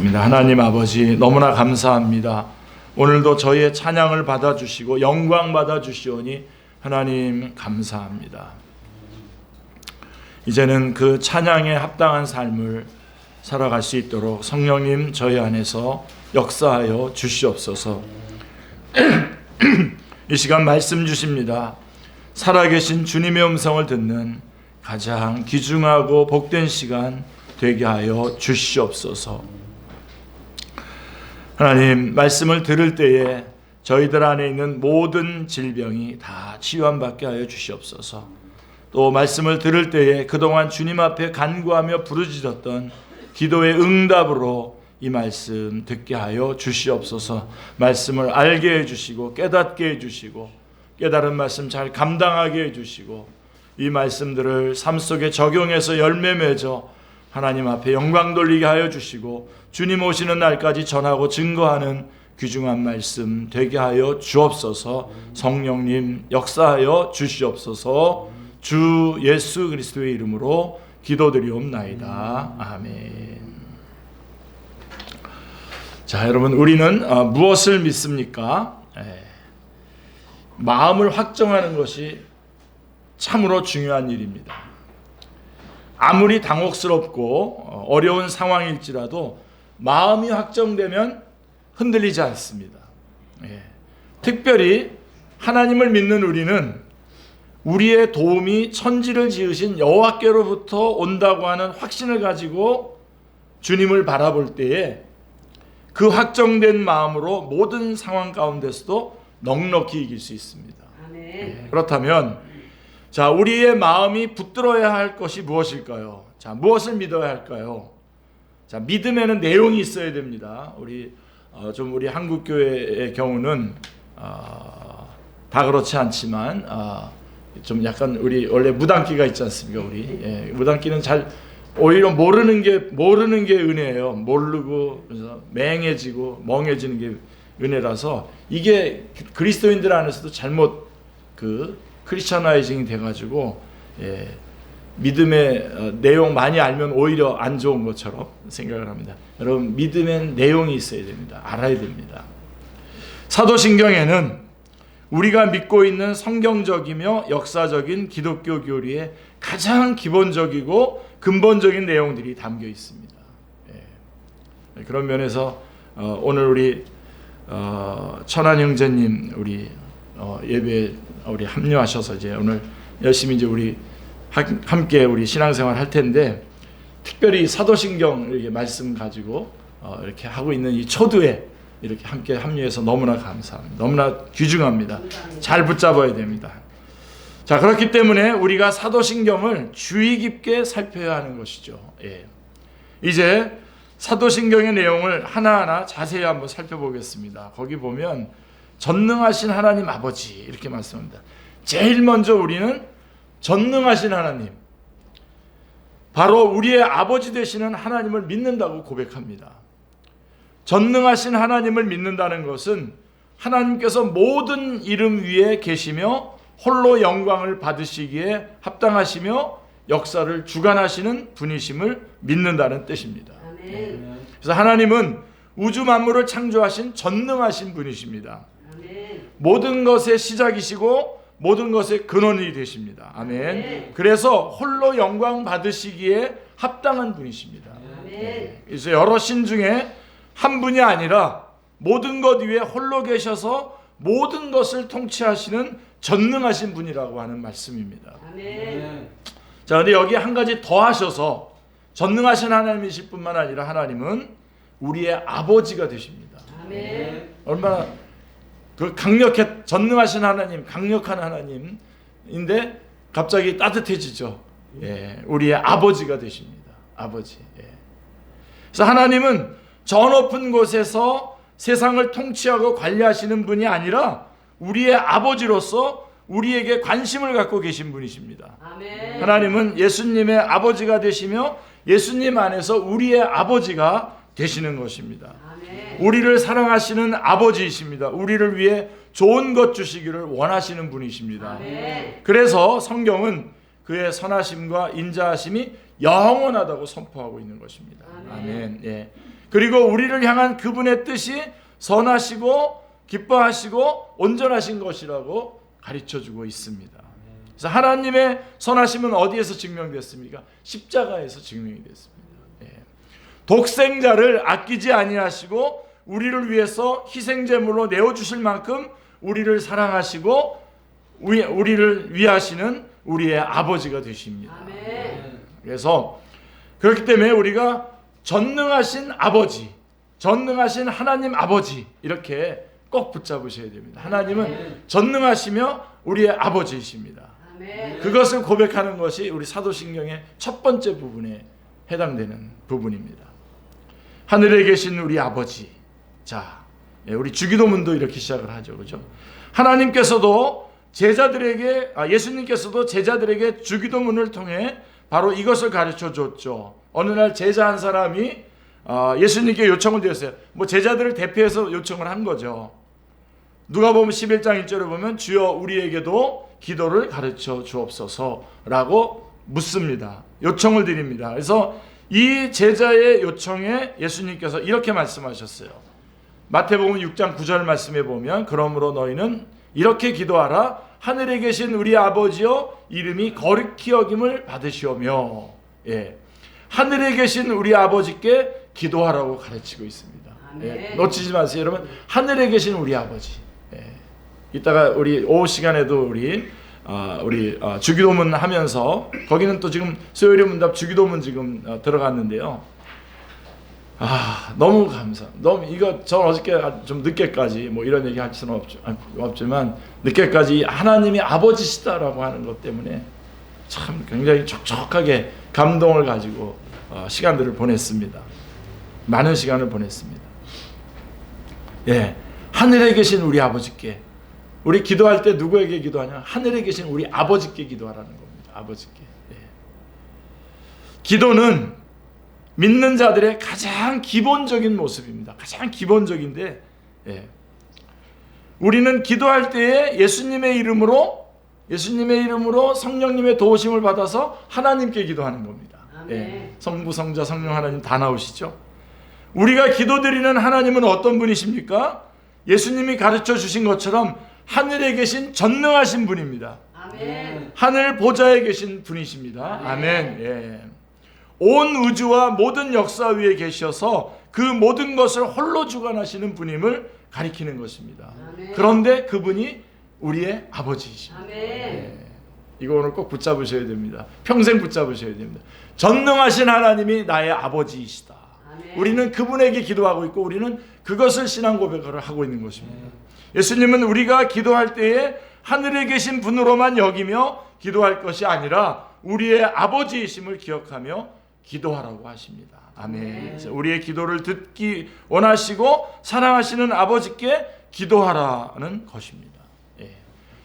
기도하겠습니다. 하나님 아버지, 너무나 감사합니다. 오늘도 저희의 찬양을 받아주시고 영광 받아주시오니 하나님 감사합니다. 이제는 그 찬양에 합당한 삶을 살아갈 수 있도록 성령님 저희 안에서 역사하여 주시옵소서. 이 시간 말씀 주십니다. 살아계신 주님의 음성을 듣는 가장 귀중하고 복된 시간 되게 하여 주시옵소서. 하나님, 말씀을 들을 때에 저희들 안에 있는 모든 질병이 다 치유함받게 하여 주시옵소서. 또 말씀을 들을 때에 그동안 주님 앞에 간구하며 부르짖었던 기도의 응답으로 이 말씀 듣게 하여 주시옵소서. 말씀을 알게 해주시고 깨닫게 해주시고 깨달은 말씀 잘 감당하게 해주시고 이 말씀들을 삶 속에 적용해서 열매 맺어 하나님 앞에 영광 돌리게 하여 주시고 주님 오시는 날까지 전하고 증거하는 귀중한 말씀 되게 하여 주옵소서. 성령님 역사하여 주시옵소서. 주 예수 그리스도의 이름으로 기도드리옵나이다. 아멘. 자, 여러분, 우리는 무엇을 믿습니까? 마음을 확정하는 것이 참으로 중요한 일입니다. 아무리 당혹스럽고 어려운 상황일지라도 마음이 확정되면 흔들리지 않습니다. 특별히 하나님을 믿는 우리는 우리의 도움이 천지를 지으신 여호와께로부터 온다고 하는 확신을 가지고 주님을 바라볼 때에 그 확정된 마음으로 모든 상황 가운데서도 넉넉히 이길 수 있습니다. 아멘. 그렇다면 자, 우리의 마음이 붙들어야 할 것이 무엇일까요? 자, 무엇을 믿어야 할까요? 자, 믿음에는 내용이 있어야 됩니다. 우리 한국 교회의 경우는 다 그렇지 않지만 좀 약간 우리 원래 무당기가 있지 않습니까? 우리 무당기는 잘 오히려 모르는 게 은혜예요. 모르고 그래서 맹해지고 멍해지는 게 은혜라서 이게 그리스도인들 안에서도 잘못 크리스천라이징이 돼가지고 믿음의 내용 많이 알면 오히려 안 좋은 것처럼 생각을 합니다. 여러분, 믿음엔 내용이 있어야 됩니다. 알아야 됩니다. 사도신경에는 우리가 믿고 있는 성경적이며 역사적인 기독교 교리의 가장 기본적이고 근본적인 내용들이 담겨 있습니다. 그런 면에서 오늘 우리 천안 형제님 우리 예배에 우리 합류하셔서 이제 오늘 열심히 이제 우리 함께 우리 신앙생활 할 텐데 특별히 사도신경 이렇게 말씀 가지고 이렇게 하고 있는 이 초두에 이렇게 함께 합류해서 너무나 감사합니다. 너무나 귀중합니다. 잘 붙잡아야 됩니다. 자, 그렇기 때문에 우리가 사도신경을 주의 깊게 살펴야 하는 것이죠. 이제 사도신경의 내용을 하나하나 자세히 한번 살펴보겠습니다. 거기 보면 전능하신 하나님 아버지 이렇게 말씀합니다. 제일 먼저 우리는 전능하신 하나님, 바로 우리의 아버지 되시는 하나님을 믿는다고 고백합니다. 전능하신 하나님을 믿는다는 것은 하나님께서 모든 이름 위에 계시며 홀로 영광을 받으시기에 합당하시며 역사를 주관하시는 분이심을 믿는다는 뜻입니다. 아멘. 그래서 하나님은 우주 만물을 창조하신 전능하신 분이십니다. 아멘. 모든 것의 시작이시고 모든 것의 근원이 되십니다. 아멘. 아멘. 그래서 홀로 영광 받으시기에 합당한 분이십니다. 아멘. 그래서 여러 신 중에 한 분이 아니라 모든 것 위에 홀로 계셔서 모든 것을 통치하시는 전능하신 분이라고 하는 말씀입니다. 아멘. 자, 근데 여기 한 가지 더 하셔서 전능하신 하나님이실 뿐만 아니라 하나님은 우리의 아버지가 되십니다. 아멘. 얼마나 전능하신 하나님, 강력한 하나님인데 갑자기 따뜻해지죠. 우리의 아버지가 되십니다. 아버지. 그래서 하나님은 저 높은 곳에서 세상을 통치하고 관리하시는 분이 아니라 우리의 아버지로서 우리에게 관심을 갖고 계신 분이십니다. 아멘. 하나님은 예수님의 아버지가 되시며 예수님 안에서 우리의 아버지가 되시는 것입니다. 아멘. 우리를 사랑하시는 아버지이십니다. 우리를 위해 좋은 것 주시기를 원하시는 분이십니다. 아멘. 그래서 성경은 그의 선하심과 인자하심이 영원하다고 선포하고 있는 것입니다. 아멘. 아멘. 그리고 우리를 향한 그분의 뜻이 선하시고 기뻐하시고 온전하신 것이라고 가르쳐주고 있습니다. 그래서 하나님의 선하심은 어디에서 증명됐습니까? 십자가에서 증명이 됐습니다. 독생자를 아끼지 아니하시고 우리를 위해서 희생제물로 내어주실 만큼 우리를 사랑하시고 우리를 위하시는 우리의 아버지가 되십니다. 그래서 그렇기 때문에 우리가 전능하신 아버지, 전능하신 하나님 아버지 이렇게 꼭 붙잡으셔야 됩니다. 하나님은 전능하시며 우리의 아버지이십니다. 그것을 고백하는 것이 우리 사도신경의 첫 번째 부분에 해당되는 부분입니다. 하늘에 계신 우리 아버지. 자, 우리 주기도문도 이렇게 시작을 하죠, 그렇죠? 하나님께서도 예수님께서도 제자들에게 주기도문을 통해 바로 이것을 가르쳐 줬죠. 어느 날 제자 한 사람이 예수님께 요청을 드렸어요. 뭐 제자들을 대표해서 요청을 한 거죠. 누가복음 11장 1절에 보면 주여 우리에게도 기도를 가르쳐 주옵소서라고 묻습니다. 요청을 드립니다. 그래서 이 제자의 요청에 예수님께서 이렇게 말씀하셨어요. 마태복음 6장 9절 말씀에 보면 그러므로 너희는 이렇게 기도하라. 하늘에 계신 우리 아버지여 이름이 거룩히 여김을 받으시오며. 하늘에 계신 우리 아버지께 기도하라고 가르치고 있습니다. 놓치지 마세요, 여러분. 하늘에 계신 우리 아버지. 이따가 우리 오후 시간에도 우리 주기도문 하면서 거기는 또 지금 수요일의 문답 주기도문 지금 들어갔는데요. 너무 너무 이거 저 어저께 좀 늦게까지 뭐 이런 얘기 할 수는 없지만 늦게까지 하나님이 아버지시다라고 하는 것 때문에 참 굉장히 촉촉하게 감동을 가지고 시간들을 보냈습니다. 많은 시간을 보냈습니다. 하늘에 계신 우리 아버지께, 우리 기도할 때 누구에게 기도하냐? 하늘에 계신 우리 아버지께 기도하라는 겁니다. 아버지께. 기도는 믿는 자들의 가장 기본적인 모습입니다. 가장 기본적인데, 우리는 기도할 때에 예수님의 이름으로 성령님의 도우심을 받아서 하나님께 기도하는 겁니다. 성부, 성자, 성령 하나님 다 나오시죠. 우리가 기도드리는 하나님은 어떤 분이십니까? 예수님이 가르쳐 주신 것처럼 하늘에 계신 전능하신 분입니다. 하늘 보좌에 계신 분이십니다. 아멘. 온 우주와 모든 역사 위에 계셔서 그 모든 것을 홀로 주관하시는 분임을 가리키는 것입니다. 그런데 그분이 우리의 아버지이십니다. 이거 오늘 꼭 붙잡으셔야 됩니다. 평생 붙잡으셔야 됩니다. 전능하신 하나님이 나의 아버지이시다. 우리는 그분에게 기도하고 있고 우리는 그것을 신앙 고백을 하고 있는 것입니다. 예수님은 우리가 기도할 때에 하늘에 계신 분으로만 여기며 기도할 것이 아니라 우리의 아버지이심을 기억하며 기도하라고 하십니다. 아멘. 우리의 기도를 듣기 원하시고 사랑하시는 아버지께 기도하라는 것입니다.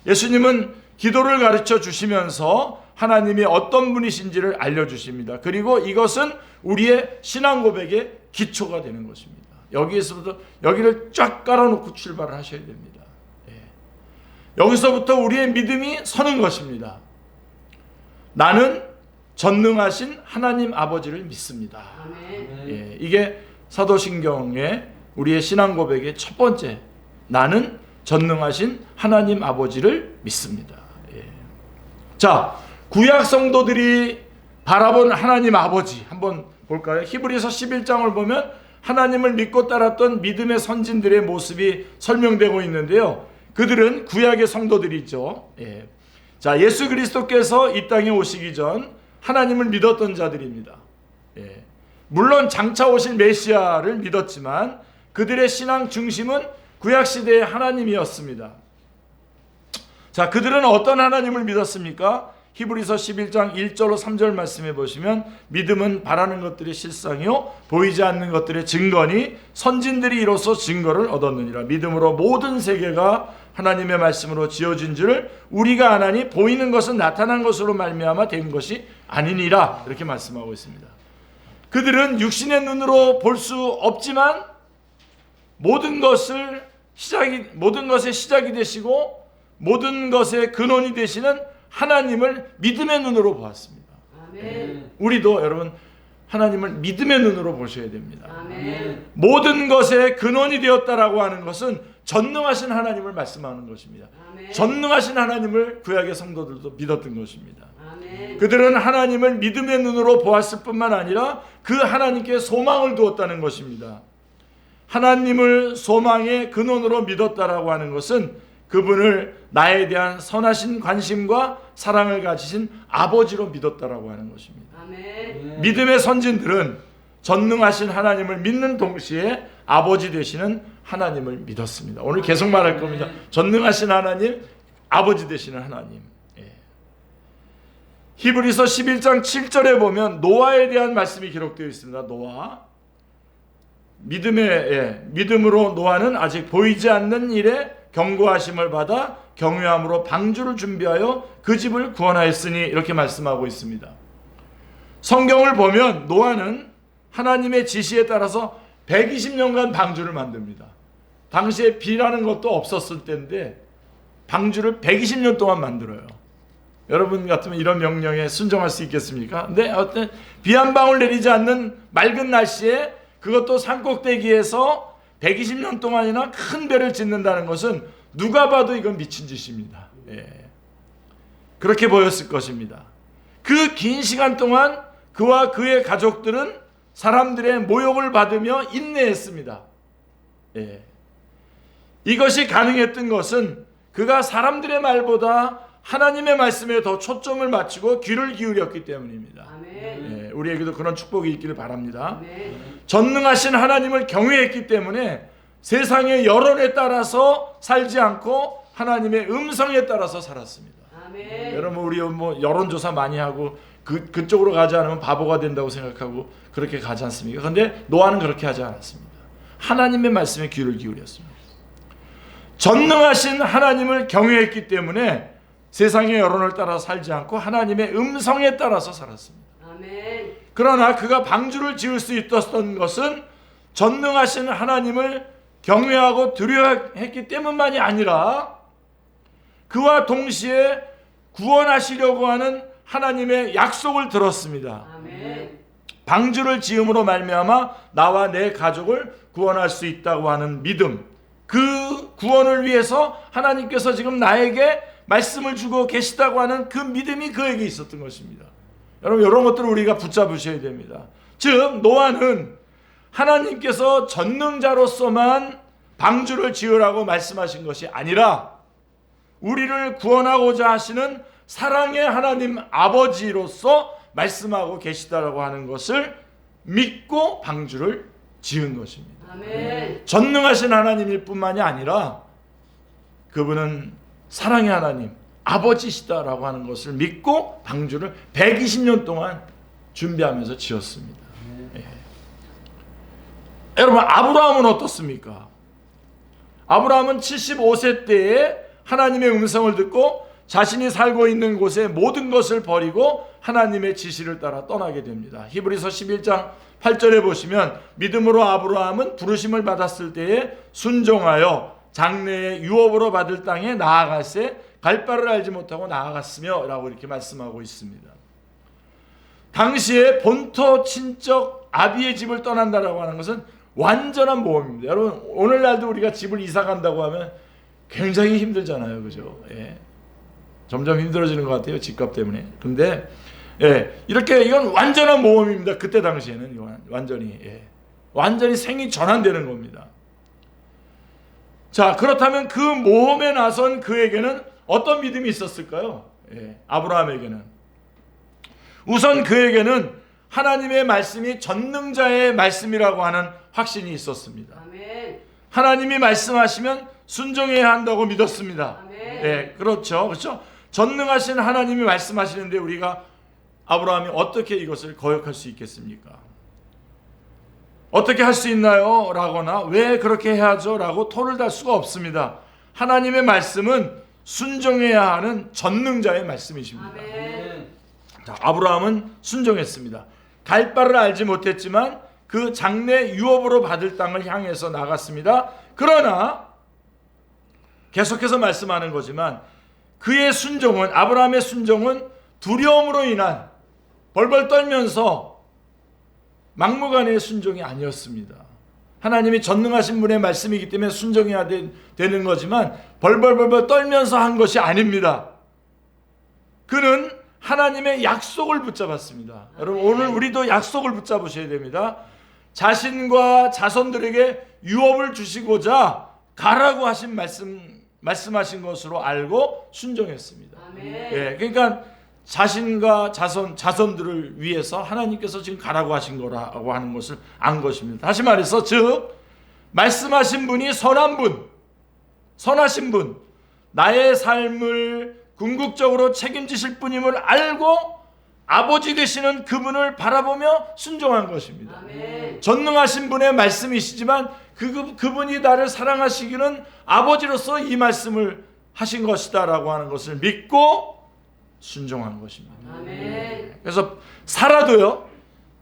예수님은 기도를 가르쳐 주시면서 하나님이 어떤 분이신지를 알려주십니다. 그리고 이것은 우리의 신앙 고백의 기초가 되는 것입니다. 여기에서부터 여기를 쫙 깔아놓고 출발을 하셔야 됩니다. 여기서부터 우리의 믿음이 서는 것입니다. 나는 전능하신 하나님 아버지를 믿습니다. 이게 사도신경의 우리의 신앙 고백의 첫 번째, 나는 전능하신 하나님 아버지를 믿습니다. 자, 구약 성도들이 바라본 하나님 아버지 한번 볼까요? 히브리서 11장을 보면 하나님을 믿고 따랐던 믿음의 선진들의 모습이 설명되고 있는데요. 그들은 구약의 성도들이죠. 자, 예수 그리스도께서 이 땅에 오시기 전 하나님을 믿었던 자들입니다. 물론 장차 오실 메시아를 믿었지만 그들의 신앙 중심은 구약시대의 하나님이었습니다. 자, 그들은 어떤 하나님을 믿었습니까? 히브리서 11장 1절로 3절 말씀해 보시면 믿음은 바라는 것들의 실상이요 보이지 않는 것들의 증거니 선진들이 이로써 증거를 얻었느니라. 믿음으로 모든 세계가 하나님의 말씀으로 지어진 줄 우리가 아나니 보이는 것은 나타난 것으로 말미암아 된 것이 아니니라. 이렇게 말씀하고 있습니다. 그들은 육신의 눈으로 볼 수 없지만 모든 것의 시작이 되시고 모든 것의 근원이 되시는 하나님을 믿음의 눈으로 보았습니다. 아멘. 우리도 여러분 하나님을 믿음의 눈으로 보셔야 됩니다. 아멘. 모든 것의 근원이 되었다라고 하는 것은 전능하신 하나님을 말씀하는 것입니다. 아멘. 전능하신 하나님을 구약의 성도들도 믿었던 것입니다. 아멘. 그들은 하나님을 믿음의 눈으로 보았을 뿐만 아니라 그 하나님께 소망을 두었다는 것입니다. 하나님을 소망의 근원으로 믿었다라고 하는 것은 그분을 나에 대한 선하신 관심과 사랑을 가지신 아버지로 믿었다라고 하는 것입니다. 아멘. 믿음의 선진들은 전능하신 하나님을 믿는 동시에 아버지 되시는 하나님을 믿었습니다. 오늘 계속 말할 겁니다. 전능하신 하나님, 아버지 되시는 하나님. 히브리서 11장 7절에 보면 노아에 대한 말씀이 기록되어 있습니다. 노아. 믿음으로 노아는 아직 보이지 않는 일에 경고하심을 받아 경외함으로 방주를 준비하여 그 집을 구원하였으니 이렇게 말씀하고 있습니다. 성경을 보면 노아는 하나님의 지시에 따라서 120년간 방주를 만듭니다. 당시에 비라는 것도 없었을 때인데 방주를 120년 동안 만들어요. 여러분 같으면 이런 명령에 순종할 수 있겠습니까? 근데 어떤 비 한 방울 내리지 않는 맑은 날씨에 그것도 산꼭대기에서 120년 동안이나 큰 배를 짓는다는 것은 누가 봐도 이건 미친 짓입니다. 그렇게 보였을 것입니다. 그 긴 시간 동안 그와 그의 가족들은 사람들의 모욕을 받으며 인내했습니다. 이것이 가능했던 것은 그가 사람들의 말보다 하나님의 말씀에 더 초점을 맞추고 귀를 기울였기 때문입니다. 아멘. 우리에게도 그런 축복이 있기를 바랍니다. 아멘. 전능하신 하나님을 경외했기 때문에 세상의 여론에 따라서 살지 않고 하나님의 음성에 따라서 살았습니다. 아멘. 여러분 우리 뭐 여론조사 많이 하고 그쪽으로 가지 않으면 바보가 된다고 생각하고 그렇게 가지 않습니까? 그런데 노아는 그렇게 하지 않았습니다. 하나님의 말씀에 귀를 기울였습니다. 전능하신 하나님을 경외했기 때문에 세상의 여론을 따라 살지 않고 하나님의 음성에 따라서 살았습니다. 아멘. 그러나 그가 방주를 지을 수 있었던 것은 전능하신 하나님을 경외하고 두려워했기 때문만이 아니라 그와 동시에 구원하시려고 하는 하나님의 약속을 들었습니다. 아멘. 방주를 지음으로 말미암아 나와 내 가족을 구원할 수 있다고 하는 믿음, 그 구원을 위해서 하나님께서 지금 나에게 말씀을 주고 계시다고 하는 그 믿음이 그에게 있었던 것입니다. 여러분 이런 것들을 우리가 붙잡으셔야 됩니다. 즉 노아는 하나님께서 전능자로서만 방주를 지으라고 말씀하신 것이 아니라 우리를 구원하고자 하시는 사랑의 하나님 아버지로서 말씀하고 계시다라고 하는 것을 믿고 방주를 지은 것입니다. 아멘. 전능하신 하나님일 뿐만이 아니라 그분은 사랑의 하나님 아버지시다라고 하는 것을 믿고 방주를 120년 동안 준비하면서 지었습니다. 여러분 아브라함은 어떻습니까? 아브라함은 75세 때에 하나님의 음성을 듣고 자신이 살고 있는 곳에 모든 것을 버리고 하나님의 지시를 따라 떠나게 됩니다. 히브리서 11장 8절에 보시면 믿음으로 아브라함은 부르심을 받았을 때에 순종하여 장래의 유업으로 받을 땅에 나아갈새 갈 바를 알지 못하고 나아갔으며 라고 이렇게 말씀하고 있습니다. 당시에 본토 친척 아비의 집을 떠난다라고 하는 것은 완전한 모험입니다. 여러분 오늘날도 우리가 집을 이사 간다고 하면 굉장히 힘들잖아요. 그죠? 점점 힘들어지는 것 같아요. 집값 때문에. 근데 이렇게 이건 완전한 모험입니다. 그때 당시에는 완전히 생이 전환되는 겁니다. 자, 그렇다면 그 모험에 나선 그에게는 어떤 믿음이 있었을까요? 아브라함에게는 우선 그에게는 하나님의 말씀이 전능자의 말씀이라고 하는 확신이 있었습니다. 아멘. 하나님이 말씀하시면 순종해야 한다고 믿었습니다. 아멘. 그렇죠. 전능하신 하나님이 말씀하시는데 우리가 아브라함이 어떻게 이것을 거역할 수 있겠습니까? 어떻게 할 수 있나요? 라거나 왜 그렇게 해야죠? 라고 토를 달 수가 없습니다. 하나님의 말씀은 순종해야 하는 전능자의 말씀이십니다. 아멘. 자, 아브라함은 순종했습니다. 갈 바를 알지 못했지만 그 장래 유업으로 받을 땅을 향해서 나갔습니다. 그러나 계속해서 말씀하는 거지만 그의 순종은 아브라함의 순종은 두려움으로 인한 벌벌 떨면서 막무가내의 순종이 아니었습니다. 하나님이 전능하신 분의 말씀이기 때문에 순종해야 되는 거지만 벌벌벌벌 떨면서 한 것이 아닙니다. 그는 하나님의 약속을 붙잡았습니다. 여러분, 오늘 우리도 약속을 붙잡으셔야 됩니다. 자신과 자손들에게 유업을 주시고자 가라고 하신 말씀하신 것으로 알고 순종했습니다. 예, 그러니까 자신과 자손들을 위해서 하나님께서 지금 가라고 하신 거라고 하는 것을 안 것입니다. 다시 말해서 즉 말씀하신 분이 선하신 분, 나의 삶을 궁극적으로 책임지실 분임을 알고 아버지 되시는 그분을 바라보며 순종한 것입니다. 전능하신 분의 말씀이시지만 그분이 나를 사랑하시기는 아버지로서 이 말씀을 하신 것이다라고 하는 것을 믿고 순종한 것입니다. 그래서 사라도요,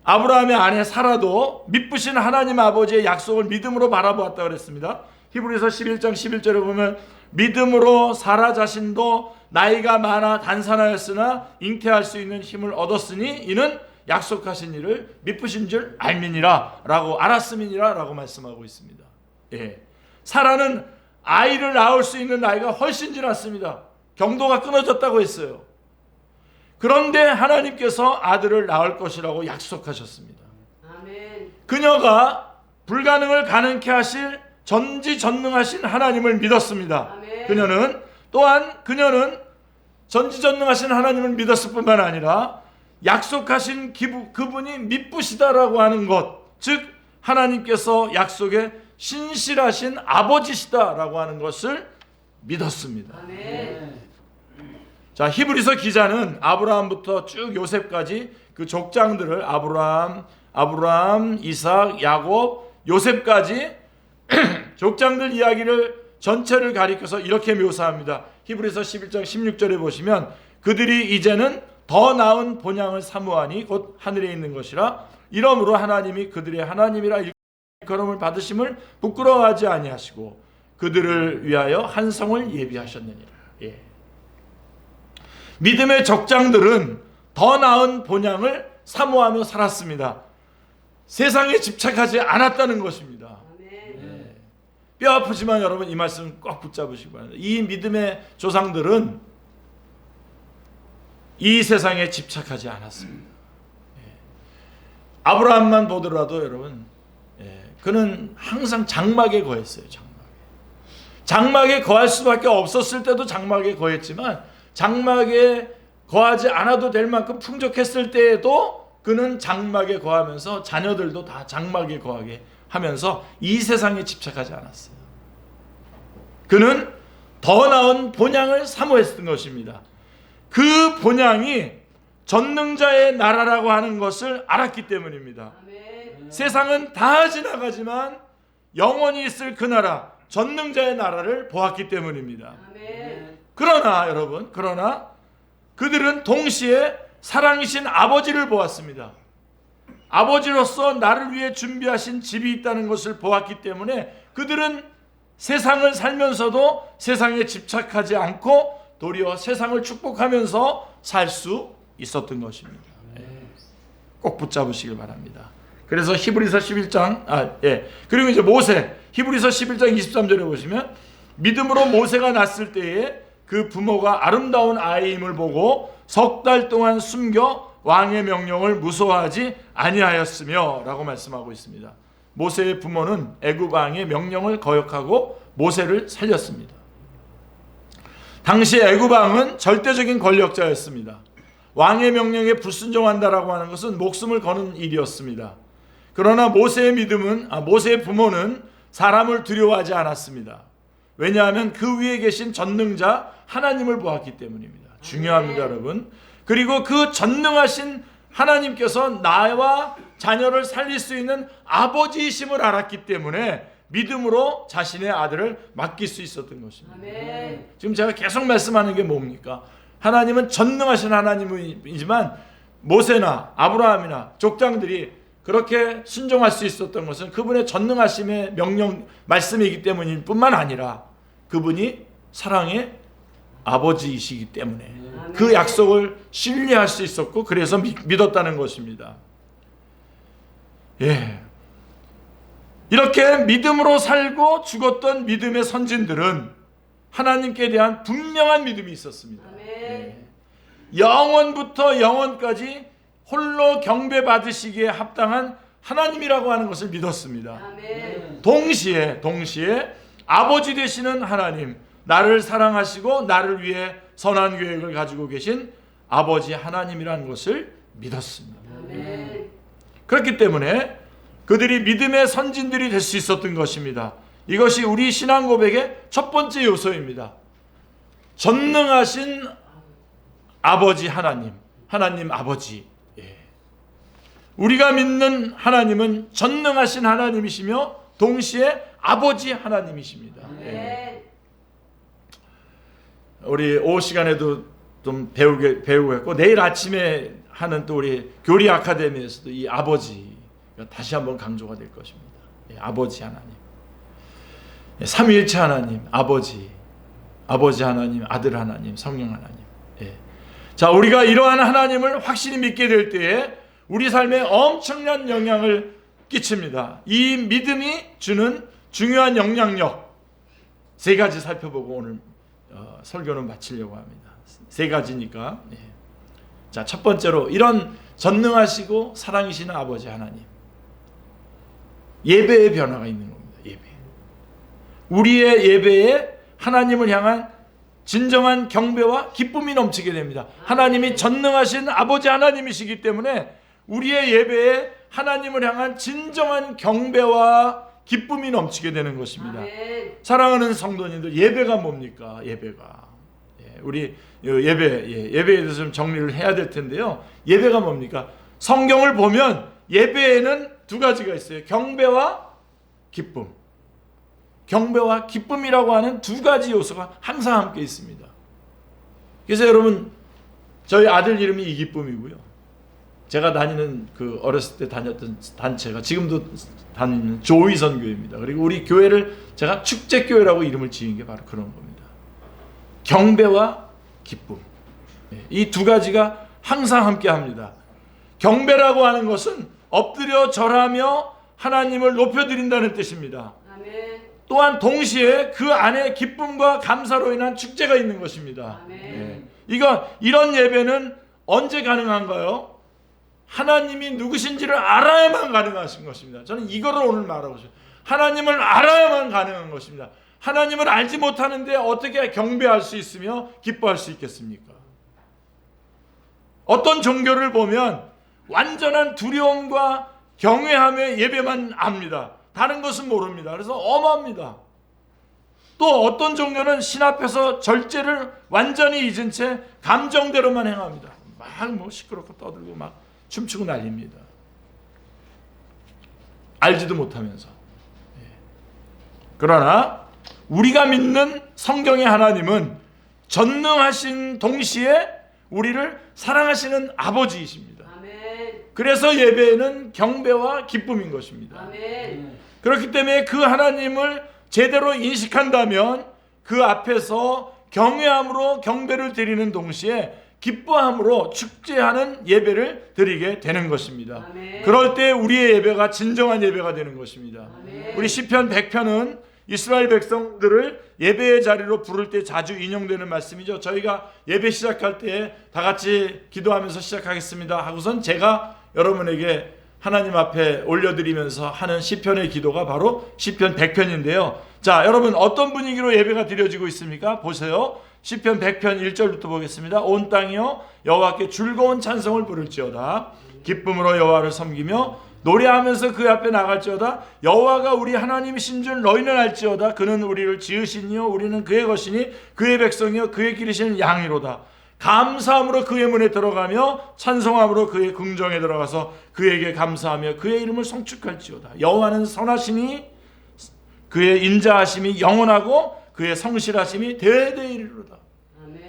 아브라함의 아내 사라도 미쁘신 하나님 아버지의 약속을 믿음으로 바라보았다 그랬습니다. 히브리서 11장 11절에 보면 믿음으로 사라 자신도 나이가 많아 단산하였으나 잉태할 수 있는 힘을 얻었으니 이는 약속하신 일을 미쁘신 줄 알미니라 라고 알았음이니라 라고 말씀하고 있습니다. 예. 사라는 아이를 낳을 수 있는 나이가 훨씬 지났습니다. 경도가 끊어졌다고 했어요. 그런데 하나님께서 아들을 낳을 것이라고 약속하셨습니다. 그녀가 불가능을 가능케 하실 전지전능하신 하나님을 믿었습니다. 그녀는 전지전능하신 하나님을 믿었을 뿐만 아니라 약속하신 그분이 미쁘시다라고 하는 것, 즉 하나님께서 약속에 신실하신 아버지시다라고 하는 것을 믿었습니다. 자, 히브리서 기자는 아브라함부터 쭉 요셉까지 그 족장들을 아브라함, 이삭, 야곱, 요셉까지 족장들 이야기를 전체를 가리켜서 이렇게 묘사합니다. 히브리서 11장 16절에 보시면 그들이 이제는 더 나은 본향을 사모하니 곧 하늘에 있는 것이라 이러므로 하나님이 그들의 하나님이라 일컬음을 받으심을 부끄러워하지 아니하시고 그들을 위하여 한 성을 예비하셨느니라. 예. 믿음의 적장들은 더 나은 본향을 사모하며 살았습니다. 세상에 집착하지 않았다는 것입니다. 네. 뼈 아프지만 여러분 이 말씀 꼭 붙잡으시기 바랍니다. 이 믿음의 조상들은 이 세상에 집착하지 않았습니다. 네. 아브라함만 보더라도 여러분, 그는 항상 장막에 거했어요. 장막에 거할 수밖에 없었을 때도 장막에 거했지만 장막에 거하지 않아도 될 만큼 풍족했을 때에도 그는 장막에 거하면서 자녀들도 다 장막에 거하게 하면서 이 세상에 집착하지 않았어요. 그는 더 나은 본향을 사모했던 것입니다. 그 본향이 전능자의 나라라고 하는 것을 알았기 때문입니다. 세상은 다 지나가지만 영원히 있을 그 나라, 전능자의 나라를 보았기 때문입니다. 그러나 여러분, 그들은 동시에 사랑이신 아버지를 보았습니다. 아버지로서 나를 위해 준비하신 집이 있다는 것을 보았기 때문에 그들은 세상을 살면서도 세상에 집착하지 않고 도리어 세상을 축복하면서 살 수 있었던 것입니다. 꼭 붙잡으시길 바랍니다. 그래서 히브리서 11장 그리고 이제 모세, 히브리서 11장 23절에 보시면 믿음으로 모세가 났을 때에 그 부모가 아름다운 아이임을 보고 석 달 동안 숨겨 왕의 명령을 무서워하지 아니하였으며 라고 말씀하고 있습니다. 모세의 부모는 애굽 왕의 명령을 거역하고 모세를 살렸습니다. 당시 애굽 왕은 절대적인 권력자였습니다. 왕의 명령에 불순종한다라고 하는 것은 목숨을 거는 일이었습니다. 그러나 모세의 부모는 사람을 두려워하지 않았습니다. 왜냐하면 그 위에 계신 전능자 하나님을 보았기 때문입니다. 중요합니다, 여러분. 그리고 그 전능하신 하나님께서 나와 자녀를 살릴 수 있는 아버지이심을 알았기 때문에 믿음으로 자신의 아들을 맡길 수 있었던 것입니다. 지금 제가 계속 말씀하는 게 뭡니까? 하나님은 전능하신 하나님이지만 모세나 아브라함이나 족장들이 그렇게 순종할 수 있었던 것은 그분의 전능하심의 명령 말씀이기 때문일 뿐만 아니라 그분이 사랑의 아버지이시기 때문에 그 약속을 신뢰할 수 있었고 그래서 믿었다는 것입니다. 예. 이렇게 믿음으로 살고 죽었던 믿음의 선진들은 하나님께 대한 분명한 믿음이 있었습니다. 예. 영원부터 영원까지 홀로 경배받으시기에 합당한 하나님이라고 하는 것을 믿었습니다. 동시에 아버지 되시는 하나님, 나를 사랑하시고 나를 위해 선한 계획을 가지고 계신 아버지 하나님이라는 것을 믿었습니다. 그렇기 때문에 그들이 믿음의 선진들이 될 수 있었던 것입니다. 이것이 우리 신앙 고백의 첫 번째 요소입니다. 전능하신 아버지 하나님, 하나님 아버지. 예. 우리가 믿는 하나님은 전능하신 하나님이시며 동시에 아버지 하나님이십니다. 예. 우리 오후 시간에도 좀 배우고 했고 내일 아침에 하는 또 우리 교리 아카데미에서도 이 아버지가 다시 한번 강조가 될 것입니다. 예, 아버지 하나님, 예, 삼위일체 하나님, 아버지 하나님, 아들 하나님, 성령 하나님. 예. 자, 우리가 이러한 하나님을 확실히 믿게 될 때에 우리 삶에 엄청난 영향을 끼칩니다. 이 믿음이 주는 중요한 영향력 세 가지 살펴보고 오늘 설교는 마치려고 합니다. 세 가지니까. 예. 자, 첫 번째로 이런 전능하시고 사랑이시는 아버지 하나님, 예배의 변화가 있는 겁니다. 예배. 우리의 예배에 하나님을 향한 진정한 경배와 기쁨이 넘치게 됩니다. 하나님이 전능하신 아버지 하나님이시기 때문에 우리의 예배에 하나님을 향한 진정한 경배와 기쁨이 넘치게 되는 것입니다. 사랑하는 성도님들, 예배가 뭡니까? 예배가. 예, 우리 예배에 대해서 좀 정리를 해야 될 텐데요. 예배가 뭡니까? 성경을 보면 예배에는 두 가지가 있어요. 경배와 기쁨. 경배와 기쁨이라고 하는 두 가지 요소가 항상 함께 있습니다. 그래서 여러분, 저희 아들 이름이 이기쁨이고요. 제가 다니는 그 어렸을 때 다녔던 단체가 지금도 다니는 조의 선교회입니다. 그리고 우리 교회를 제가 축제교회라고 이름을 지은 게 바로 그런 겁니다. 경배와 기쁨. 이 두 가지가 항상 함께 합니다. 경배라고 하는 것은 엎드려 절하며 하나님을 높여드린다는 뜻입니다. 또한 동시에 그 안에 기쁨과 감사로 인한 축제가 있는 것입니다. 이런 예배는 언제 가능한가요? 하나님이 누구신지를 알아야만 가능하신 것입니다. 저는 이거를 오늘 말하고 싶어요. 하나님을 알아야만 가능한 것입니다. 하나님을 알지 못하는데 어떻게 경배할 수 있으며 기뻐할 수 있겠습니까? 어떤 종교를 보면 완전한 두려움과 경외함의 예배만 압니다. 다른 것은 모릅니다. 그래서 엄합니다. 또 어떤 종교는 신 앞에서 절제를 완전히 잊은 채 감정대로만 행합니다. 막 뭐 시끄럽고 떠들고 막 춤추고 난립니다. 알지도 못하면서. 그러나 우리가 믿는 성경의 하나님은 전능하신 동시에 우리를 사랑하시는 아버지이십니다. 그래서 예배는 경배와 기쁨인 것입니다. 그렇기 때문에 그 하나님을 제대로 인식한다면 그 앞에서 경외함으로 경배를 드리는 동시에 기뻐함으로 축제하는 예배를 드리게 되는 것입니다. 그럴 때 우리의 예배가 진정한 예배가 되는 것입니다. 우리 시편 100편은 이스라엘 백성들을 예배의 자리로 부를 때 자주 인용되는 말씀이죠. 저희가 예배 시작할 때 다 같이 기도하면서 시작하겠습니다 하고선 제가 여러분에게 하나님 앞에 올려드리면서 하는 시편의 기도가 바로 시편 100편인데요. 자, 여러분 어떤 분위기로 예배가 드려지고 있습니까? 보세요. 시편 100편 1절부터 보겠습니다. 온 땅이여 여호와께 즐거운 찬송을 부를지어다. 기쁨으로 여호와를 섬기며 노래하면서 그 앞에 나갈지어다. 여호와가 우리 하나님이신 줄 너희는 알지어다. 그는 우리를 지으시니요 우리는 그의 것이니 그의 백성이요 그의 기르시는 양이로다. 감사함으로 그의 문에 들어가며 찬송함으로 그의 궁정에 들어가서 그에게 감사하며 그의 이름을 성축할지어다. 여호와는 선하시니 그의 인자하심이 영원하고 그의 성실하심이 대대에 이르로다.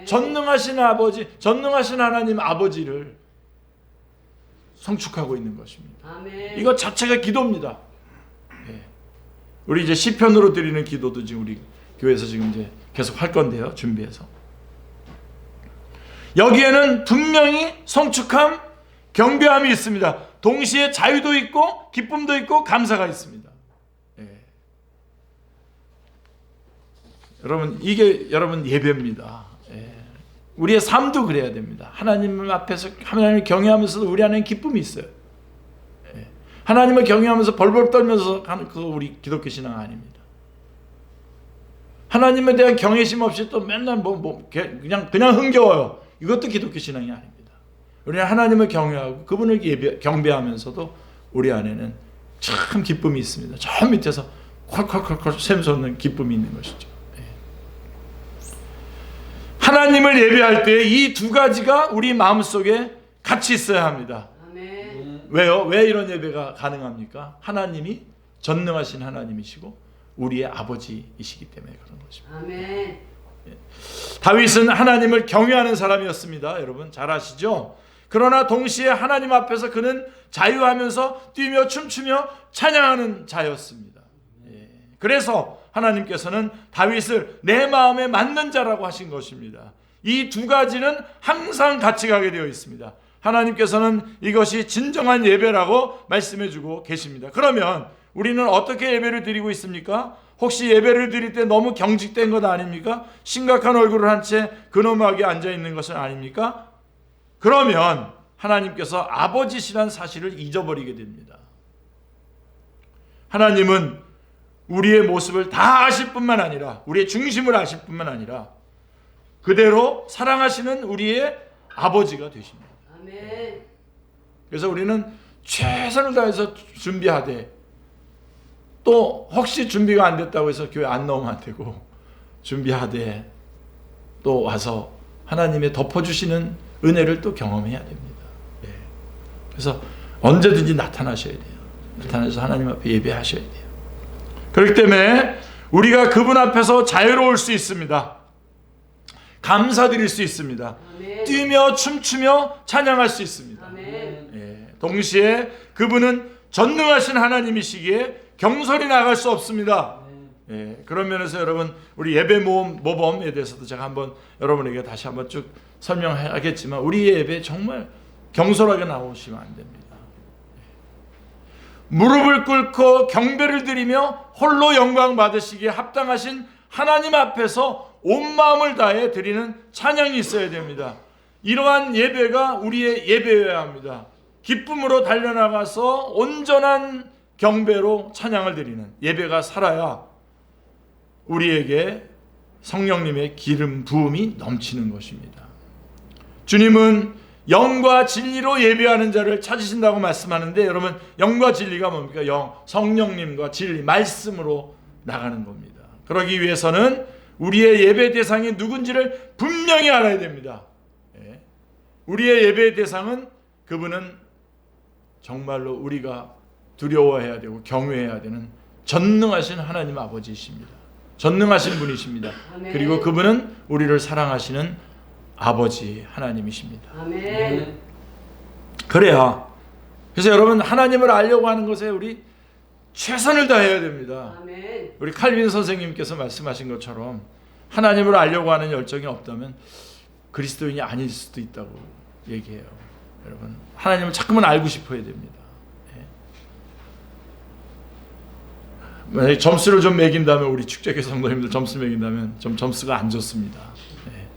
전능하신 아버지, 전능하신 하나님 아버지를 성축하고 있는 것입니다. 이거 자체가 기도입니다. 우리 이제 시편으로 드리는 기도도 지금 우리 교회에서 지금 이제 계속 할 건데요. 준비해서. 여기에는 분명히 성축함, 경배함이 있습니다. 동시에 자유도 있고 기쁨도 있고 감사가 있습니다. 예. 여러분, 이게 여러분 예배입니다. 예. 우리의 삶도 그래야 됩니다. 하나님 앞에서 하나님을 경외하면서도 우리 안에 기쁨이 있어요. 예. 하나님을 경외하면서 벌벌 떨면서 하는 그거 우리 기독교 신앙 아닙니다. 하나님에 대한 경외심 없이 또 맨날 그냥 흥겨워요. 이것도 기독교 신앙이 아닙니다. 우리는 하나님을 경외하고 그분을 경배하면서도 우리 안에는 참 기쁨이 있습니다. 저 밑에서 콸콸콸콸 샘솟는 기쁨이 있는 것이죠. 예. 하나님을 예배할 때 이 두 가지가 우리 마음속에 같이 있어야 합니다. 아멘. 왜요? 왜 이런 예배가 가능합니까? 하나님이 전능하신 하나님이시고 우리의 아버지이시기 때문에 그런 것입니다. 아멘. 다윗은 하나님을 경외하는 사람이었습니다. 여러분 잘 아시죠? 그러나 동시에 하나님 앞에서 그는 자유하면서 뛰며 춤추며 찬양하는 자였습니다. 예. 그래서 하나님께서는 다윗을 내 마음에 맞는 자라고 하신 것입니다. 이 두 가지는 항상 같이 가게 되어 있습니다. 하나님께서는 이것이 진정한 예배라고 말씀해 주고 계십니다. 그러면 우리는 어떻게 예배를 드리고 있습니까? 혹시 예배를 드릴 때 너무 경직된 것 아닙니까? 심각한 얼굴을 한 채 근엄하게 앉아 있는 것은 아닙니까? 그러면 하나님께서 아버지시란 사실을 잊어버리게 됩니다. 하나님은 우리의 모습을 다 아실 뿐만 아니라 우리의 중심을 아실 뿐만 아니라 그대로 사랑하시는 우리의 아버지가 되십니다. 아멘. 그래서 우리는 최선을 다해서 준비하되 또 혹시 준비가 안 됐다고 해서 교회 안 나오면 안 되고 준비하되 또 와서 하나님의 덮어주시는 은혜를 또 경험해야 됩니다. 예. 그래서 언제든지 나타나셔야 돼요. 나타나서 하나님 앞에 예배하셔야 돼요. 그렇기 때문에 우리가 그분 앞에서 자유로울 수 있습니다. 감사드릴 수 있습니다. 아멘. 뛰며 춤추며 찬양할 수 있습니다. 아멘. 예. 동시에 그분은 전능하신 하나님이시기에 경솔이 나갈 수 없습니다. 예. 그런 면에서 여러분 우리 예배 모범에 대해서도 제가 한번 여러분에게 다시 한번 쭉 설명하겠지만 우리의 예배 정말 경솔하게 나오시면 안 됩니다. 무릎을 꿇고 경배를 드리며 홀로 영광 받으시기에 합당하신 하나님 앞에서 온 마음을 다해 드리는 찬양이 있어야 됩니다. 이러한 예배가 우리의 예배여야 합니다. 기쁨으로 달려나가서 온전한 경배로 찬양을 드리는 예배가 살아야 우리에게 성령님의 기름 부음이 넘치는 것입니다. 주님은 영과 진리로 예배하는 자를 찾으신다고 말씀하는데 여러분 영과 진리가 뭡니까? 성령님과 진리, 말씀으로 나가는 겁니다. 그러기 위해서는 우리의 예배 대상이 누군지를 분명히 알아야 됩니다. 예. 우리의 예배 대상은 그분은 정말로 우리가 두려워해야 되고 경외해야 되는 전능하신 하나님 아버지이십니다. 전능하신 분이십니다. 아멘. 그리고 그분은 우리를 사랑하시는 아버지 하나님이십니다. 아멘. 그래야 그래서 여러분 하나님을 알려고 하는 것에 우리 최선을 다해야 됩니다. 아멘. 우리 칼빈 선생님께서 말씀하신 것처럼 하나님을 알려고 하는 열정이 없다면 그리스도인이 아닐 수도 있다고 얘기해요. 여러분 하나님을 자꾸만 알고 싶어야 됩니다. 만약에 점수를 좀 매긴다면 우리 축제교 성도님들 점수 매긴다면 좀 점수가 안 좋습니다. 네.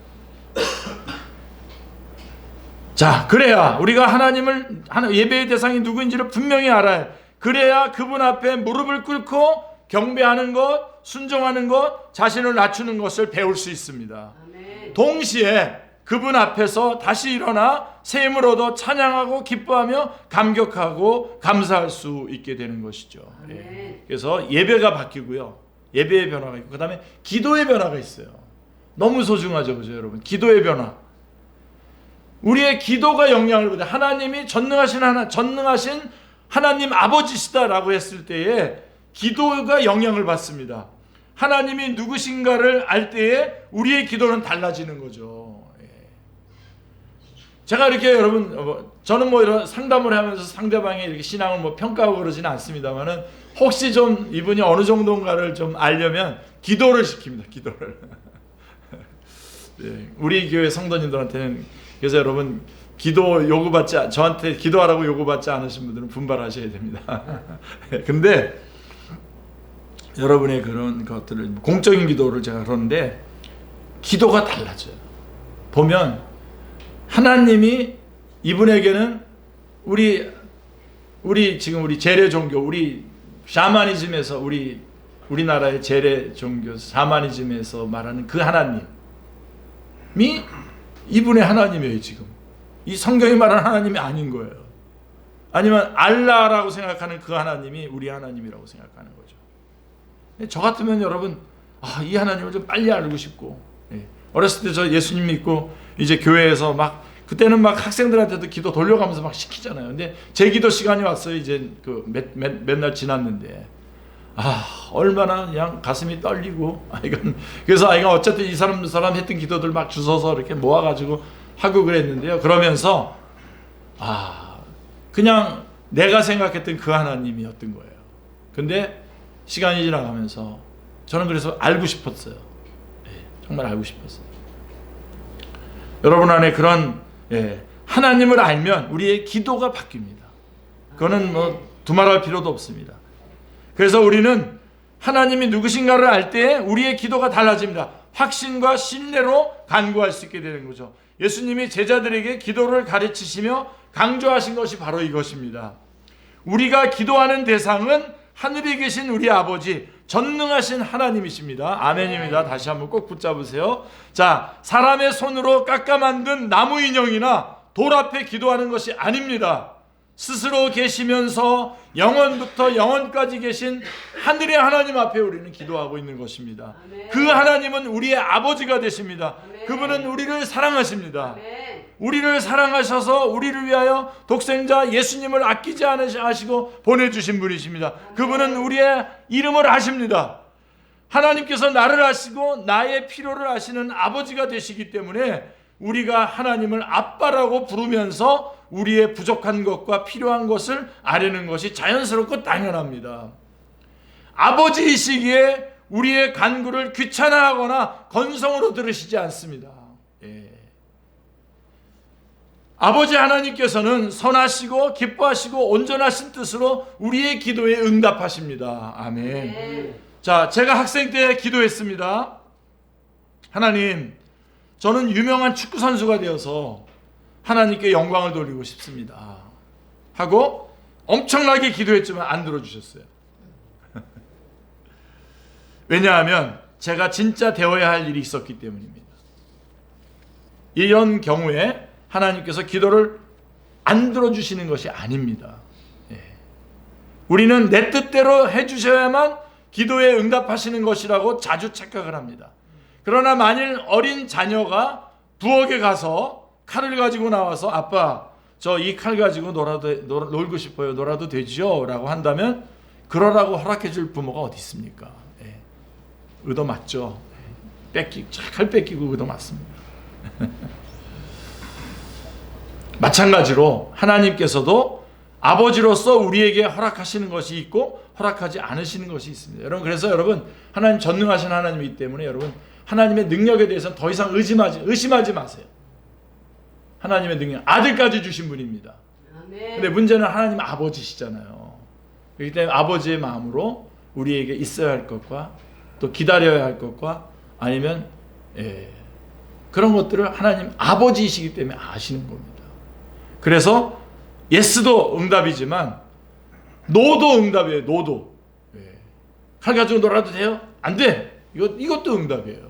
자, 그래야 우리가 하나님을 예배의 대상이 누구인지를 분명히 알아야 그래야 그분 앞에 무릎을 꿇고 경배하는 것, 순종하는 것, 자신을 낮추는 것을 배울 수 있습니다. 아멘. 동시에 그분 앞에서 다시 일어나 새 힘을 얻어 찬양하고 기뻐하며 감격하고 감사할 수 있게 되는 것이죠. 예. 그래서 예배가 바뀌고요. 예배의 변화가 있고 그 다음에 기도의 변화가 있어요. 너무 소중하죠. 그죠 여러분. 기도의 변화. 우리의 기도가 영향을 받아요. 하나님이 전능하신 하나님 아버지시다라고 했을 때에 기도가 영향을 받습니다. 하나님이 누구신가를 알 때에 우리의 기도는 달라지는 거죠. 제가 이렇게 여러분 저는 뭐 이런 상담을 하면서 상대방의 이렇게 신앙을 뭐 평가하고 그러지는 않습니다만은 혹시 좀 이분이 어느 정도인가를 좀 알려면 기도를 시킵니다. 기도를. 네, 우리 교회 성도님들한테는 그래서 여러분 저한테 기도하라고 요구받지 않으신 분들은 분발하셔야 됩니다. 근데 여러분의 그런 것들을 공적인 기도를 제가 그러는데 기도가 달라져요. 보면 하나님이 이분에게는 우리 지금 우리 재래 종교, 우리 샤머니즘에서 우리나라의 재래 종교 샤머니즘에서 말하는 그 하나님이 이분의 하나님이에요. 지금 이 성경이 말하는 하나님이 아닌 거예요. 아니면 알라라고 생각하는 그 하나님이 우리 하나님이라고 생각하는 거죠. 저 같으면 여러분 이 하나님을 좀 빨리 알고 싶고, 어렸을 때 저 예수님 믿고 이제 교회에서 그때는 학생들한테도 기도 돌려가면서 시키잖아요. 근데 제 기도 시간이 왔어요. 이제 몇 날 지났는데 얼마나 그냥 가슴이 떨리고 그래서 아이가 어쨌든 이 사람 했던 기도들 주워서 이렇게 모아가지고 하고 그랬는데요. 그러면서 그냥 내가 생각했던 그 하나님이었던 거예요. 근데 시간이 지나가면서 저는 그래서 알고 싶었어요. 정말 알고 싶었어요. 여러분 안에 그런 하나님을 알면 우리의 기도가 바뀝니다. 그거는 두말할 필요도 없습니다. 그래서 우리는 하나님이 누구신가를 알 때 우리의 기도가 달라집니다. 확신과 신뢰로 간구할 수 있게 되는 거죠. 예수님이 제자들에게 기도를 가르치시며 강조하신 것이 바로 이것입니다. 우리가 기도하는 대상은 하늘에 계신 우리 아버지, 전능하신 하나님이십니다. 아멘입니다. 다시 한번 꼭 붙잡으세요. 자, 사람의 손으로 깎아 만든 나무 인형이나 돌 앞에 기도하는 것이 아닙니다. 스스로 계시면서 영원부터 영원까지 계신 하늘의 하나님 앞에 우리는 기도하고 있는 것입니다. 그 하나님은 우리의 아버지가 되십니다. 그분은 우리를 사랑하십니다. 우리를 사랑하셔서 우리를 위하여 독생자 예수님을 아끼지 않으시고 보내주신 분이십니다. 그분은 우리의 이름을 아십니다. 하나님께서 나를 아시고 나의 필요를 아시는 아버지가 되시기 때문에 우리가 하나님을 아빠라고 부르면서 우리의 부족한 것과 필요한 것을 아뢰는 것이 자연스럽고 당연합니다. 아버지이시기에 우리의 간구를 귀찮아하거나 건성으로 들으시지 않습니다. 아버지 하나님께서는 선하시고 기뻐하시고 온전하신 뜻으로 우리의 기도에 응답하십니다. 아멘. 자, 제가 학생 때 기도했습니다. 하나님, 저는 유명한 축구 선수가 되어서 하나님께 영광을 돌리고 싶습니다 하고 엄청나게 기도했지만 안 들어주셨어요. 왜냐하면 제가 진짜 되어야 할 일이 있었기 때문입니다. 이런 경우에 하나님께서 기도를 안 들어주시는 것이 아닙니다. 우리는 내 뜻대로 해주셔야만 기도에 응답하시는 것이라고 자주 착각을 합니다. 그러나 만일 어린 자녀가 부엌에 가서 칼을 가지고 나와서 아빠, 저 이 칼 가지고 놀고 싶어요. 놀아도 되죠? 라고 한다면 그러라고 허락해 줄 부모가 어디 있습니까? 의도 맞죠? 칼 뺏기고 의도 맞습니다. 마찬가지로 하나님께서도 아버지로서 우리에게 허락하시는 것이 있고 허락하지 않으시는 것이 있습니다. 여러분, 그래서 여러분, 하나님 전능하신 하나님이기 때문에 여러분, 하나님의 능력에 대해서는 더 이상 의심하지 마세요. 하나님의 능력, 아들까지 주신 분입니다. 근데 문제는 하나님 아버지시잖아요. 그렇기 때문에 아버지의 마음으로 우리에게 있어야 할 것과 또 기다려야 할 것과 아니면 그런 것들을 하나님 아버지이시기 때문에 아시는 겁니다. 그래서 예스도 응답이지만 노도 응답이에요. 노도. 칼 가지고 놀아도 돼요? 안 돼. 이것도 응답이에요.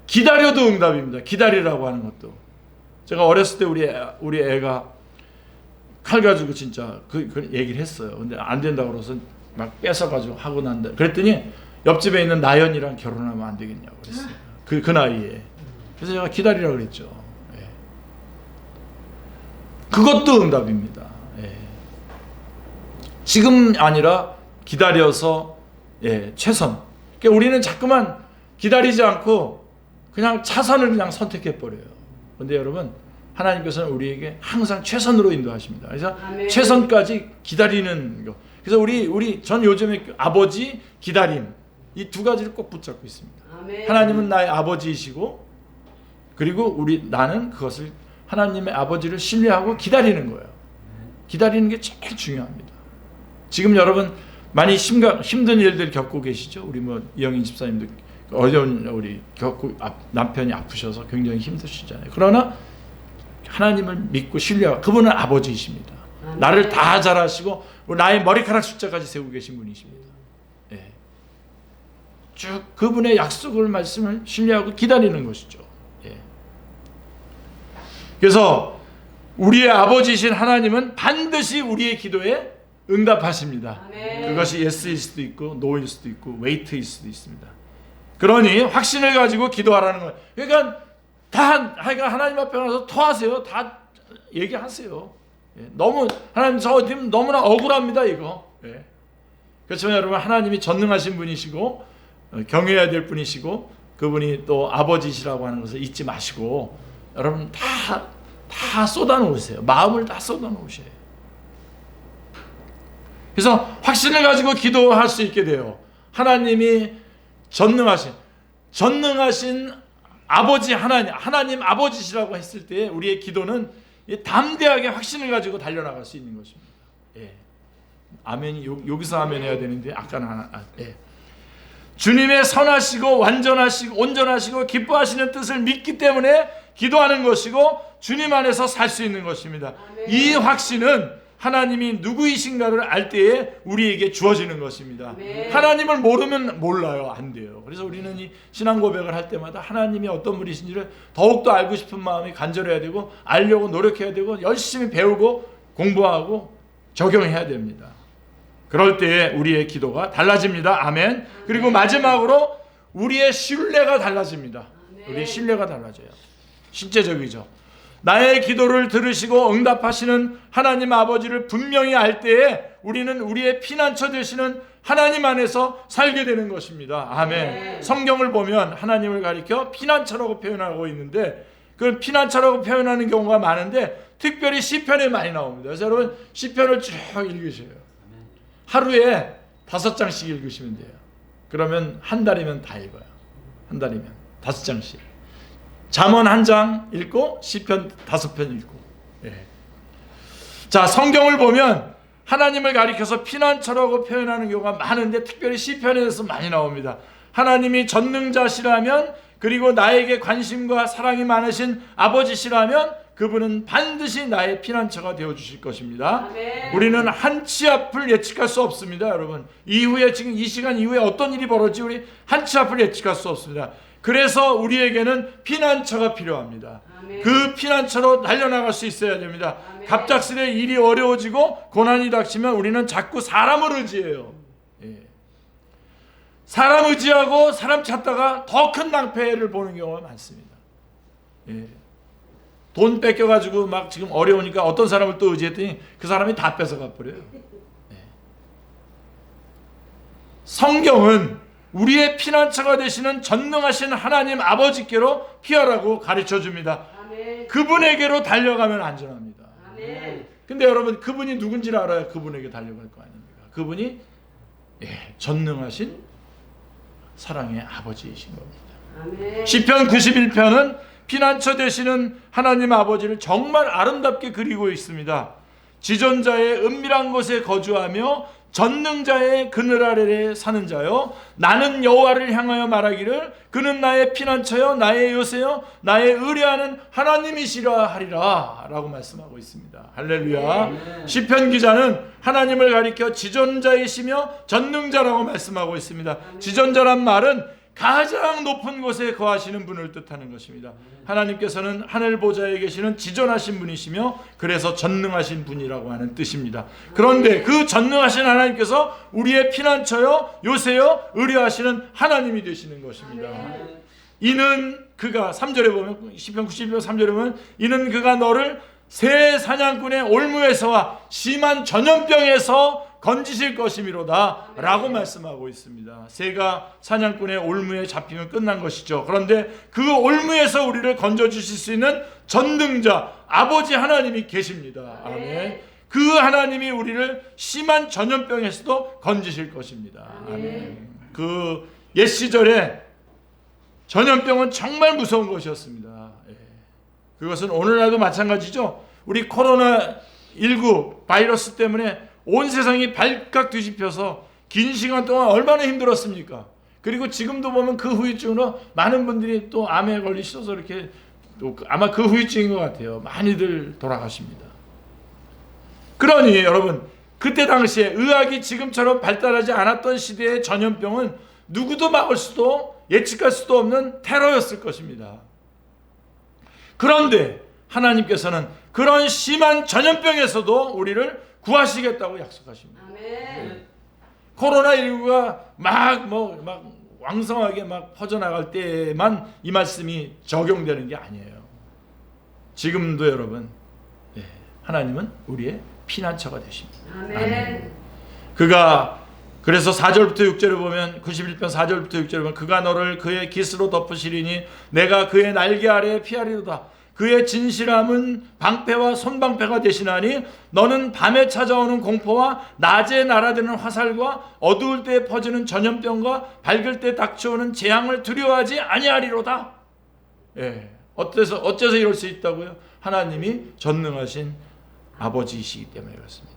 기다려도 응답입니다. 기다리라고 하는 것도. 제가 어렸을 때 우리 애가 칼 가지고 진짜 그 얘기를 했어요. 근데 안 된다고 그래서 막 뺏어가지고 하고 난다. 그랬더니 옆집에 있는 나연이랑 결혼하면 안 되겠냐고 그랬어요. 그 나이에. 그래서 제가 기다리라고 그랬죠. 그것도 응답입니다. 지금 아니라 기다려서 최선. 그러니까 우리는 자꾸만 기다리지 않고 그냥 차선을 그냥 선택해 버려요. 그런데 여러분, 하나님께서는 우리에게 항상 최선으로 인도하십니다. 그래서 최선까지 기다리는 거. 그래서 전 요즘에 아버지, 기다림, 이 두 가지를 꼭 붙잡고 있습니다. 하나님은 나의 아버지이시고, 그리고 나는 그것을 하나님의 아버지를 신뢰하고 기다리는 거예요. 기다리는 게 제일 중요합니다. 지금 여러분 많이 힘든 일들 겪고 계시죠? 우리 뭐 이영인 집사님도 어려운 우리 겪고 남편이 아프셔서 굉장히 힘드시잖아요. 그러나 하나님을 믿고 신뢰하고 그분은 아버지이십니다. 나를 다 잘하시고 나의 머리카락 숫자까지 세우고 계신 분이십니다. 예. 쭉 그분의 약속을 말씀을 신뢰하고 기다리는 것이죠. 예. 그래서 우리의 아버지이신 하나님은 반드시 우리의 기도에 응답하십니다. 아멘. 그것이 예스일 수도 있고 노일 수도 있고 웨이트일 수도 있습니다. 그러니 확신을 가지고 기도하라는 거예요. 그러니까 하나님 앞에 가서 토하세요. 다 얘기하세요. 예. 너무 하나님 저 지금 너무나 억울합니다 이거. 예. 그렇지만 여러분 하나님이 전능하신 분이시고 경외해야 될 분이시고 그분이 또 아버지시라고 하는 것을 잊지 마시고 여러분 다 쏟아놓으세요. 마음을 다 쏟아놓으셔요. 그래서 확신을 가지고 기도할 수 있게 돼요. 하나님이 전능하신 아버지 하나님 아버지시라고 했을 때 우리의 기도는 담대하게 확신을 가지고 달려나갈 수 있는 것입니다. 예. 아멘이 여기서 아멘 해야 되는데 아까는 예. 주님의 선하시고 완전하시고 온전하시고 기뻐하시는 뜻을 믿기 때문에 기도하는 것이고 주님 안에서 살 수 있는 것입니다. 아멘. 이 확신은 하나님이 누구이신가를 알 때에 우리에게 주어지는 것입니다. 아멘. 하나님을 모르면 몰라요. 안 돼요. 그래서 우리는 이 신앙 고백을 할 때마다 하나님이 어떤 분이신지를 더욱더 알고 싶은 마음이 간절해야 되고 알려고 노력해야 되고 열심히 배우고 공부하고 적용해야 됩니다. 그럴 때에 우리의 기도가 달라집니다. 아멘. 그리고 마지막으로 우리의 신뢰가 달라집니다. 우리의 신뢰가 달라져요. 실제적이죠. 나의 기도를 들으시고 응답하시는 하나님 아버지를 분명히 알 때에 우리는 우리의 피난처 되시는 하나님 안에서 살게 되는 것입니다. 아멘. 성경을 보면 하나님을 가리켜 피난처라고 표현하고 있는데 그 피난처라고 표현하는 경우가 많은데 특별히 시편에 많이 나옵니다. 그래서 여러분 시편을 쭉 읽으셔요. 하루에 5장씩 읽으시면 돼요. 그러면 한 달이면 다 읽어요. 한 달이면 5장씩. 잠언 1장 읽고 시편 5편 읽고. 예. 자, 성경을 보면 하나님을 가리켜서 피난처라고 표현하는 경우가 많은데 특별히 시편에서 많이 나옵니다. 하나님이 전능자시라면 그리고 나에게 관심과 사랑이 많으신 아버지시라면 그분은 반드시 나의 피난처가 되어주실 것입니다. 아멘. 우리는 한치 앞을 예측할 수 없습니다. 여러분 이후에 지금 이 시간 이후에 어떤 일이 벌어질지 우리 한치 앞을 예측할 수 없습니다. 그래서 우리에게는 피난처가 필요합니다. 아멘. 그 피난처로 달려나갈 수 있어야 됩니다. 아멘. 갑작스레 일이 어려워지고 고난이 닥치면 우리는 자꾸 사람을 의지해요. 예. 사람 의지하고 사람 찾다가 더 큰 낭패를 보는 경우가 많습니다. 예. 돈 뺏겨가지고 막 지금 어려우니까 어떤 사람을 또 의지했더니 그 사람이 다 뺏어가 버려요. 예. 성경은 우리의 피난처가 되시는 전능하신 하나님 아버지께로 피하라고 가르쳐 줍니다. 아멘. 그분에게로 달려가면 안전합니다. 아멘. 근데 여러분 그분이 누군지를 알아야 그분에게 달려갈 거 아닙니까? 그분이 전능하신 사랑의 아버지이신 겁니다. 아멘. 시편 91편은 피난처 되시는 하나님 아버지를 정말 아름답게 그리고 있습니다. 지존자의 은밀한 곳에 거주하며 전능자의 그늘 아래에 사는 자요 나는 여호와를 향하여 말하기를 그는 나의 피난처요 나의 요새요 나의 의뢰하는 하나님이시라 하리라 라고 말씀하고 있습니다. 할렐루야. 시편 기자는 하나님을 가리켜 지존자이시며 전능자라고 말씀하고 있습니다. 지존자란 말은 가장 높은 곳에 거하시는 분을 뜻하는 것입니다. 하나님께서는 하늘 보좌에 계시는 지존하신 분이시며 그래서 전능하신 분이라고 하는 뜻입니다. 그런데 그 전능하신 하나님께서 우리의 피난처요 요새요 의뢰하시는 하나님이 되시는 것입니다. 이는 그가 3절에 보면 시편 91편 3절에 보면 이는 그가 너를 새 사냥꾼의 올무에서와 심한 전염병에서 건지실 것이미로다 라고 말씀하고 있습니다. 새가 사냥꾼의 올무에 잡히면 끝난 것이죠. 그런데 그 올무에서 우리를 건져주실 수 있는 전능자 아버지 하나님이 계십니다. 아멘. 그 하나님이 우리를 심한 전염병에서도 건지실 것입니다. 아멘. 그 옛 시절에 전염병은 정말 무서운 것이었습니다. 그것은 오늘날도 마찬가지죠. 우리 코로나19 바이러스 때문에 온 세상이 발칵 뒤집혀서 긴 시간 동안 얼마나 힘들었습니까? 그리고 지금도 보면 그 후유증으로 많은 분들이 또 암에 걸리셔서 이렇게 아마 그 후유증인 것 같아요. 많이들 돌아가십니다. 그러니 여러분, 그때 당시에 의학이 지금처럼 발달하지 않았던 시대의 전염병은 누구도 막을 수도 예측할 수도 없는 테러였을 것입니다. 그런데 하나님께서는 그런 심한 전염병에서도 우리를 구하시겠다고 약속하십니다. 아멘. 코로나19가 막 왕성하게 막 퍼져나갈 때만 이 말씀이 적용되는 게 아니에요. 지금도 여러분, 하나님은 우리의 피난처가 되십니다. 아멘. 그가 그래서 4절부터 6절을 보면 91편 4절부터 6절을 보면 그가 너를 그의 깃으로 덮으시리니 내가 그의 날개 아래에 피하리로다. 그의 진실함은 방패와 손방패가 되시나니 너는 밤에 찾아오는 공포와 낮에 날아드는 화살과 어두울 때 퍼지는 전염병과 밝을 때 닥쳐오는 재앙을 두려워하지 아니하리로다. 어째서 이럴 수 있다고요? 하나님이 전능하신 아버지이시기 때문에 그렇습니다.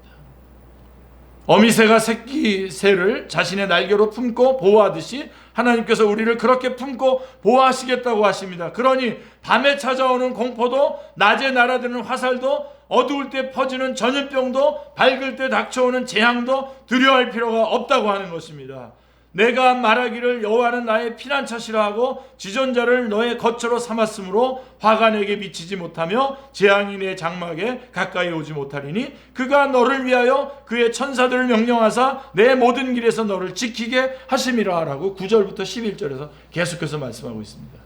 어미새가 새끼 새를 자신의 날개로 품고 보호하듯이 하나님께서 우리를 그렇게 품고 보호하시겠다고 하십니다. 그러니 밤에 찾아오는 공포도 낮에 날아드는 화살도 어두울 때 퍼지는 전염병도 밝을 때 닥쳐오는 재앙도 두려워할 필요가 없다고 하는 것입니다. 내가 말하기를 여호와는 나의 피난처시라 하고 지존자를 너의 거처로 삼았으므로 화가 내게 미치지 못하며 재앙이 내 장막에 가까이 오지 못하리니 그가 너를 위하여 그의 천사들을 명령하사 내 모든 길에서 너를 지키게 하심이라 라고 9절부터 11절에서 계속해서 말씀하고 있습니다.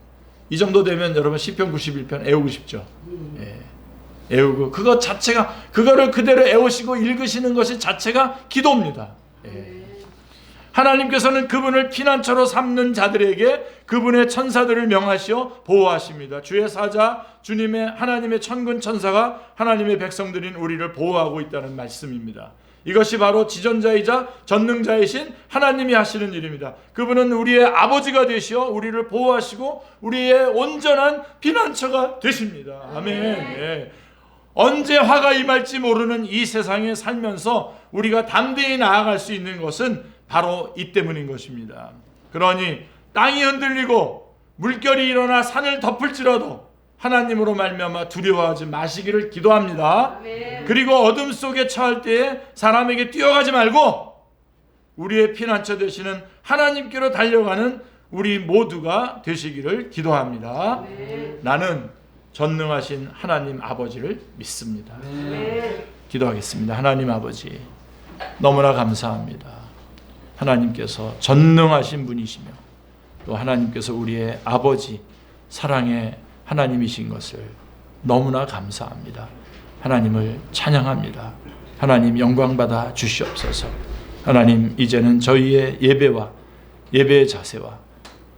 이 정도 되면 여러분 시편 91편 애우고 싶죠. 애우고 그거 자체가 그거를 그대로 애우시고 읽으시는 것이 자체가 기도입니다. 하나님께서는 그분을 피난처로 삼는 자들에게 그분의 천사들을 명하시어 보호하십니다. 주의 사자 주님의 하나님의 천군 천사가 하나님의 백성들인 우리를 보호하고 있다는 말씀입니다. 이것이 바로 지존자이자 전능자이신 하나님이 하시는 일입니다. 그분은 우리의 아버지가 되시어 우리를 보호하시고 우리의 온전한 피난처가 되십니다. 아멘. 언제 화가 임할지 모르는 이 세상에 살면서 우리가 담대히 나아갈 수 있는 것은 바로 이 때문인 것입니다. 그러니 땅이 흔들리고 물결이 일어나 산을 덮을지라도 하나님으로 말미암아 두려워하지 마시기를 기도합니다. 아멘. 그리고 어둠 속에 처할 때에 사람에게 뛰어가지 말고 우리의 피난처 되시는 하나님께로 달려가는 우리 모두가 되시기를 기도합니다. 아멘. 나는 전능하신 하나님 아버지를 믿습니다. 아멘. 기도하겠습니다. 하나님 아버지, 너무나 감사합니다. 하나님께서 전능하신 분이시며 또 하나님께서 우리의 아버지, 사랑의 하나님이신 것을 너무나 감사합니다. 하나님을 찬양합니다. 하나님 영광받아 주시옵소서. 하나님, 이제는 저희의 예배의 자세와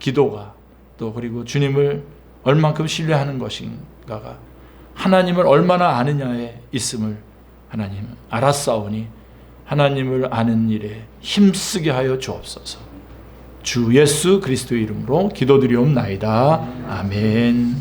기도가 또 그리고 주님을 얼만큼 신뢰하는 것인가가 하나님을 얼마나 아느냐에 있음을 하나님 알았사오니 하나님을 아는 일에 힘쓰게 하여 주옵소서. 주 예수 그리스도의 이름으로 기도드리옵나이다. 아멘.